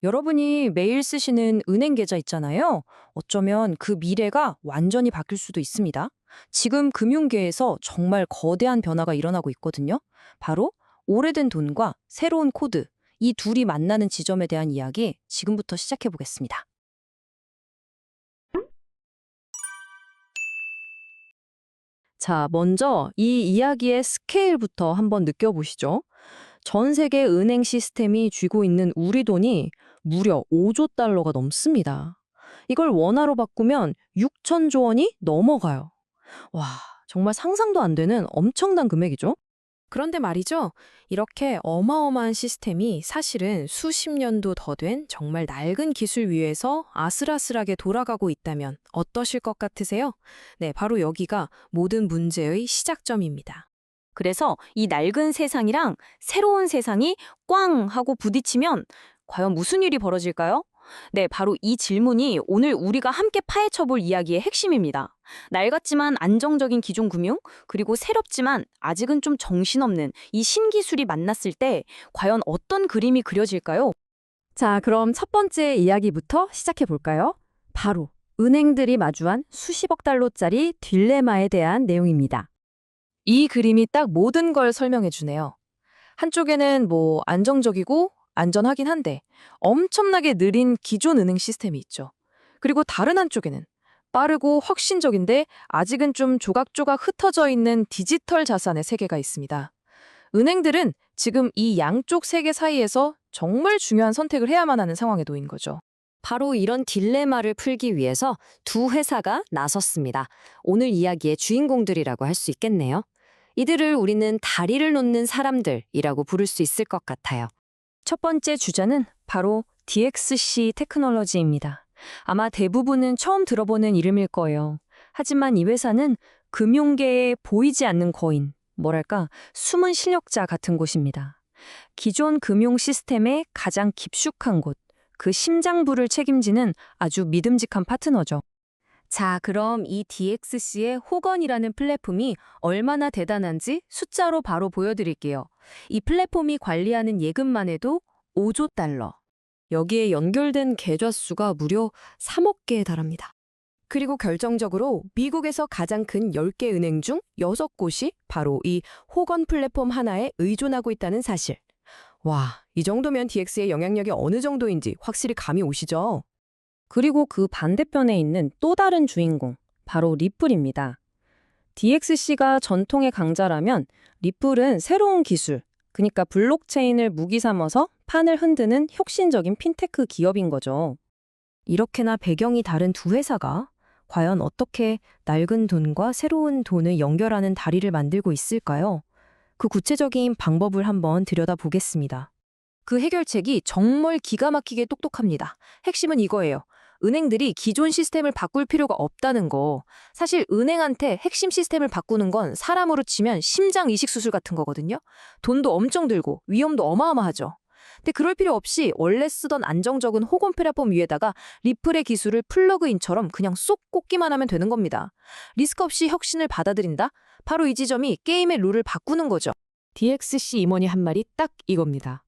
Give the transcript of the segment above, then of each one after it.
여러분이 매일 쓰시는 은행 계좌 있잖아요. 어쩌면 그 미래가 완전히 바뀔 수도 있습니다. 지금 금융계에서 정말 거대한 변화가 일어나고 있거든요. 바로 오래된 돈과 새로운 코드, 이 둘이 만나는 지점에 대한 이야기 지금부터 시작해 보겠습니다. 자, 먼저 이 이야기의 스케일부터 한번 느껴보시죠. 전 세계 은행 시스템이 쥐고 있는 우리 돈이 무려 5조 달러가 넘습니다. 이걸 원화로 바꾸면 6천조 원이 넘어가요. 와, 정말 상상도 안 되는 엄청난 금액이죠? 그런데 말이죠. 이렇게 어마어마한 시스템이 사실은 수십 년도 더 된 정말 낡은 기술 위에서 아슬아슬하게 돌아가고 있다면 어떠실 것 같으세요? 네, 바로 여기가 모든 문제의 시작점입니다. 그래서 이 낡은 세상이랑 새로운 세상이 꽝 하고 부딪히면 과연 무슨 일이 벌어질까요? 네, 바로 이 질문이 오늘 우리가 함께 파헤쳐 볼 이야기의 핵심입니다. 낡았지만 안정적인 기존 금융, 그리고 새롭지만 아직은 좀 정신없는 이 신기술이 만났을 때 과연 어떤 그림이 그려질까요? 자, 그럼 첫 번째 이야기부터 시작해 볼까요? 바로 은행들이 마주한 수십억 달러짜리 딜레마에 대한 내용입니다. 이 그림이 딱 모든 걸 설명해 주네요. 한쪽에는 뭐 안정적이고 안전하긴 한데 엄청나게 느린 기존 은행 시스템이 있죠. 그리고 다른 한쪽에는 빠르고 혁신적인데 아직은 좀 조각조각 흩어져 있는 디지털 자산의 세계가 있습니다. 은행들은 지금 이 양쪽 세계 사이에서 정말 중요한 선택을 해야만 하는 상황에 놓인 거죠. 바로 이런 딜레마를 풀기 위해서 두 회사가 나섰습니다. 오늘 이야기의 주인공들이라고 할 수 있겠네요. 이들을 우리는 다리를 놓는 사람들이라고 부를 수 있을 것 같아요. 첫 번째 주자는 바로 DXC 테크놀로지입니다. 아마 대부분은 처음 들어보는 이름일 거예요. 하지만 이 회사는 금융계에 보이지 않는 거인, 뭐랄까, 숨은 실력자 같은 곳입니다. 기존 금융 시스템의 가장 깊숙한 곳, 그 심장부를 책임지는 아주 믿음직한 파트너죠. 자, 그럼 이 DXC의 호건이라는 플랫폼이 얼마나 대단한지 숫자로 바로 보여드릴게요. 이 플랫폼이 관리하는 예금만 해도 5조 달러. 여기에 연결된 계좌 수가 무려 3억 개에 달합니다. 그리고 결정적으로 미국에서 가장 큰 10개 은행 중 6곳이 바로 이 호건 플랫폼 하나에 의존하고 있다는 사실. 와, 이 정도면 DX의 영향력이 어느 정도인지 확실히 감이 오시죠? 그리고 그 반대편에 있는 또 다른 주인공, 바로 리플입니다. DXC가 전통의 강자라면 리플은 새로운 기술, 그러니까 블록체인을 무기 삼아서 판을 흔드는 혁신적인 핀테크 기업인 거죠. 이렇게나 배경이 다른 두 회사가 과연 어떻게 낡은 돈과 새로운 돈을 연결하는 다리를 만들고 있을까요? 그 구체적인 방법을 한번 들여다보겠습니다. 그 해결책이 정말 기가 막히게 똑똑합니다. 핵심은 이거예요. 은행들이 기존 시스템을 바꿀 필요가 없다는 거. 사실 은행한테 핵심 시스템을 바꾸는 건 사람으로 치면 심장 이식 수술 같은 거거든요. 돈도 엄청 들고 위험도 어마어마하죠. 근데 그럴 필요 없이 원래 쓰던 안정적인 호건 플랫폼 위에다가 리플의 기술을 플러그인처럼 그냥 쏙 꽂기만 하면 되는 겁니다. 리스크 없이 혁신을 받아들인다? 바로 이 지점이 게임의 룰을 바꾸는 거죠. DXC 임원이 한 말이 딱 이겁니다.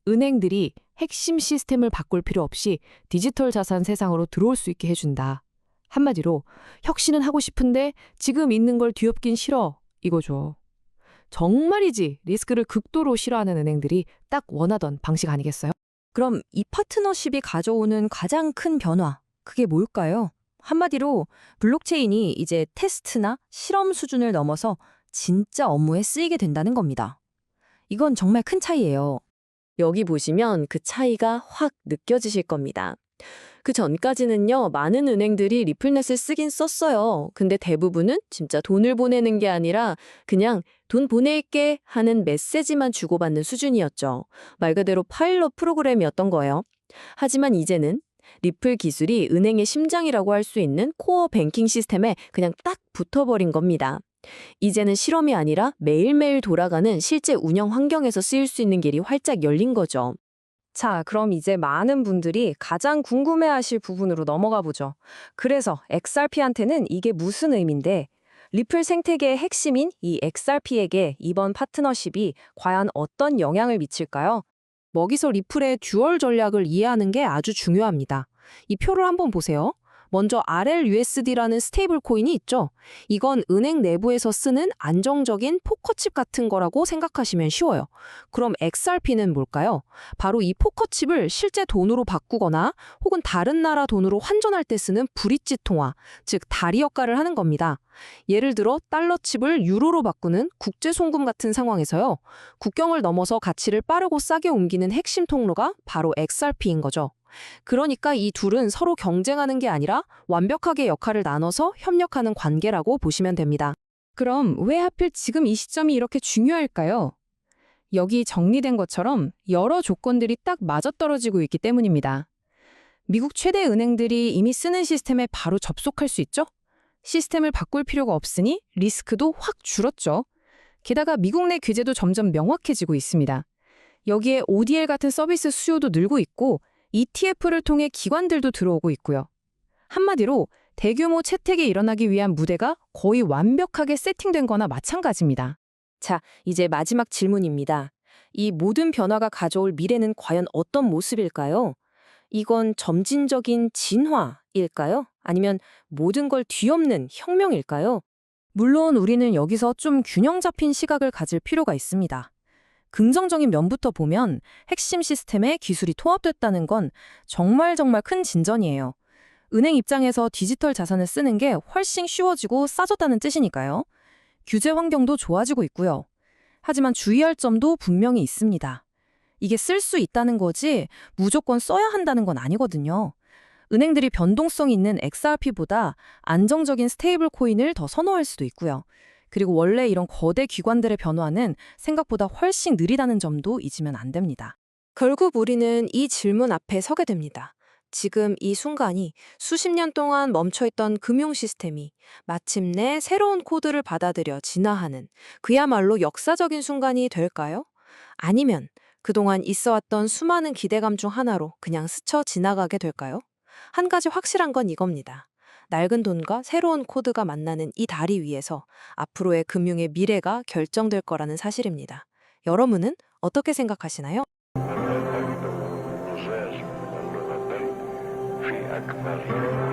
은행들이 핵심 시스템을 바꿀 필요 없이 디지털 자산 세상으로 들어올 수 있게 해준다. 한마디로 혁신은 하고 싶은데 지금 있는 걸 뒤엎긴 싫어. 이거죠. 정말이지 리스크를 극도로 싫어하는 은행들이 딱 원하던 방식 아니겠어요? 그럼 이 파트너십이 가져오는 가장 큰 변화, 그게 뭘까요? 한마디로 블록체인이 이제 테스트나 실험 수준을 넘어서 진짜 업무에 쓰이게 된다는 겁니다. 이건 정말 큰 차이예요. 여기 보시면 그 차이가 확 느껴지실 겁니다. 그 전까지는요, 많은 은행들이 리플넷을 쓰긴 썼어요. 근데 대부분은 진짜 돈을 보내는 게 아니라 그냥 돈 보낼게 하는 메시지만 주고받는 수준이었죠. 말 그대로 파일럿 프로그램이었던 거예요. 하지만 이제는 리플 기술이 은행의 심장이라고 할 수 있는 코어 뱅킹 시스템에 그냥 딱 붙어버린 겁니다. 이제는 실험이 아니라 매일매일 돌아가는 실제 운영 환경에서 쓰일 수 있는 길이 활짝 열린 거죠. 자, 그럼 이제 많은 분들이 가장 궁금해하실 부분으로 넘어가 보죠. 그래서 XRP한테는 이게 무슨 의미인데, 리플 생태계의 핵심인 이 XRP에게 이번 파트너십이 과연 어떤 영향을 미칠까요? 먹이서 리플의 듀얼 전략을 이해하는 게 아주 중요합니다. 이 표를 한번 보세요. 먼저 RLUSD라는 스테이블 코인이 있죠. 이건 은행 내부에서 쓰는 안정적인 포커칩 같은 거라고 생각하시면 쉬워요. 그럼 XRP는 뭘까요? 바로 이 포커칩을 실제 돈으로 바꾸거나 혹은 다른 나라 돈으로 환전할 때 쓰는 브릿지 통화, 즉 다리 역할을 하는 겁니다. 예를 들어 달러 칩을 유로로 바꾸는 국제 송금 같은 상황에서요. 국경을 넘어서 가치를 빠르고 싸게 옮기는 핵심 통로가 바로 XRP인 거죠. 그러니까 이 둘은 서로 경쟁하는 게 아니라 완벽하게 역할을 나눠서 협력하는 관계라고 보시면 됩니다. 그럼 왜 하필 지금 이 시점이 이렇게 중요할까요? 여기 정리된 것처럼 여러 조건들이 딱 맞아떨어지고 있기 때문입니다. 미국 최대 은행들이 이미 쓰는 시스템에 바로 접속할 수 있죠? 시스템을 바꿀 필요가 없으니 리스크도 확 줄었죠. 게다가 미국 내 규제도 점점 명확해지고 있습니다. 여기에 ODL 같은 서비스 수요도 늘고 있고 ETF를 통해 기관들도 들어오고 있고요. 한마디로 대규모 채택이 일어나기 위한 무대가 거의 완벽하게 세팅된 거나 마찬가지입니다. 자, 이제 마지막 질문입니다. 이 모든 변화가 가져올 미래는 과연 어떤 모습일까요? 이건 점진적인 진화일까요? 아니면 모든 걸 뒤엎는 혁명일까요? 물론 우리는 여기서 좀 균형 잡힌 시각을 가질 필요가 있습니다. 긍정적인 면부터 보면 핵심 시스템에 기술이 통합됐다는 건 정말 큰 진전이에요. 은행 입장에서 디지털 자산을 쓰는 게 훨씬 쉬워지고 싸졌다는 뜻이니까요. 규제 환경도 좋아지고 있고요. 하지만 주의할 점도 분명히 있습니다. 이게 쓸 수 있다는 거지 무조건 써야 한다는 건 아니거든요. 은행들이 변동성 있는 XRP보다 안정적인 스테이블 코인을 더 선호할 수도 있고요. 그리고 원래 이런 거대 기관들의 변화는 생각보다 훨씬 느리다는 점도 잊으면 안 됩니다. 결국 우리는 이 질문 앞에 서게 됩니다. 지금 이 순간이 수십 년 동안 멈춰있던 금융 시스템이 마침내 새로운 코드를 받아들여 진화하는 그야말로 역사적인 순간이 될까요? 아니면 그동안 있어왔던 수많은 기대감 중 하나로 그냥 스쳐 지나가게 될까요? 한 가지 확실한 건 이겁니다. 낡은 돈과 새로운 코드가 만나는 이 다리 위에서 앞으로의 금융의 미래가 결정될 거라는 사실입니다. 여러분은 어떻게 생각하시나요? في أكمل